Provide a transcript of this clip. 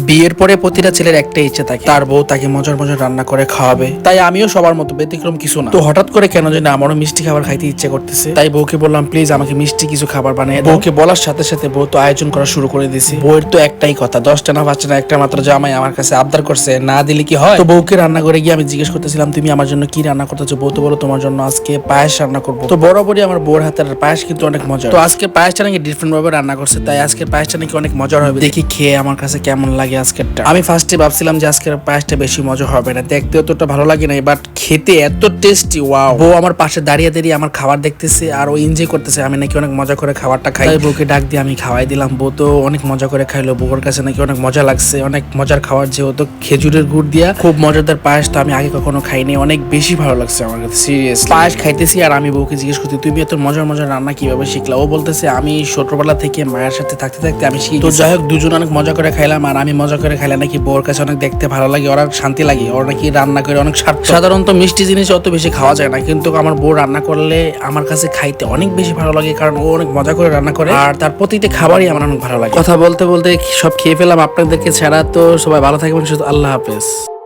বিয়ের পরে প্রতিটা ছেলের একটা ইচ্ছে থাকে, তার বউ তাকে মজার মজার রান্না করে খাওয়াবে। তাই আমিও সবার মতো ব্যতিক্রম কিছু না। তো হঠাৎ করে কেন জানি আমারও মিষ্টি খাবার খাইতে ইচ্ছে করতেছে। তাই বউকে বললাম, প্লিজ আমাকে মিষ্টি কিছু খাবার বানিয়ে দাও। বউকে বলার সাথে সাথে বউ তো আয়োজন করা শুরু করে দিয়েছে। বউয়ের তো একটাই কথা, 10টা না 5টা না, একটা মাত্র জামাই আমার কাছে আবদার করছে, না দিলে কি হয়। তো বউকে রান্না করে গিয়ে আমি জিজ্ঞেস করতেছিলাম, তুমি আমার জন্য কি রান্না করতেছো? বউ তো বলো, তোমার জন্য আজকে পায়েস রান্না করবো। তো বরাবরই আমার বউর হাতের পায়েস কিন্তু অনেক মজা। তো আজকে পায়েসটা নাকি ডিফারেন্ট ভাবে রান্না করছে, তাই আজকে পায়েসটা নাকি অনেক মজার হবে। দেখি খেয়ে আমার কাছে কেমন লাগে আজকেরটা। আমি ফার্স্টে ভাবছিলাম যে আজকের পায়েসটা বেশি মজা হবে না, দেখতে অতটা ভালো লাগে না, বাট খেতে এত টেস্টি। ওয়াও! বউ আমার পাশে দাঁড়িয়ে দাঁড়িয়ে আমার খাবার দেখতেছে আর ও এনজয় করতেছে আমি নাকি অনেক মজা করে খাবারটা খাই। তাই বউকে ডাক দিয়ে আমি খাওয়াই দিলাম। বউ তো অনেক মজা করে খাইলো। বউর কাছে নাকি অনেক মজা লাগছে, অনেক মজার খাবার, যেহেতু খেজুরের গুড় দিয়া খুব মজাদার পায়েস, তো আমি আগে কখনো খাইনি, অনেক বেশি ভালো লাগছে আমার কাছে। সিরিয়াস পায়েস খাইতেছি আর আমি বউকে জিজ্ঞেস করছি, তুমি এত মজার মজার রান্না কিভাবে শিখলা? ও বলতেছে, আমি ছোটবেলা থেকে মায়ের সাথে থাকতে থাকতে আমি শিখি। তো যাই হোক, দুজন অনেক মজা করে খাইলাম আর আমি মজা করে খাইলাম নাকি বউর কাছে অনেক দেখতে ভালো লাগে, ওরা শান্তি লাগে, ওরা নাকি রান্না করে অনেক স্বাদ। সাধারণত মিষ্টি জিনিস অত বেশি খাওয়া যায় না, কিন্তু আমার বউ রান্না করলে আমার কাছে খাইতে অনেক বেশি ভালো লাগে, কারণ ও অনেক মজা করে রান্না করে আর তার প্রতিটা খাবারই আমার অনেক ভালো লাগে। কথা বলতে বলতে সব খেয়ে ফেলাম আপনাদেরকে ছাড়া। তো সবাই ভালো থাকবেন, শুধু আল্লাহ হাফেজ।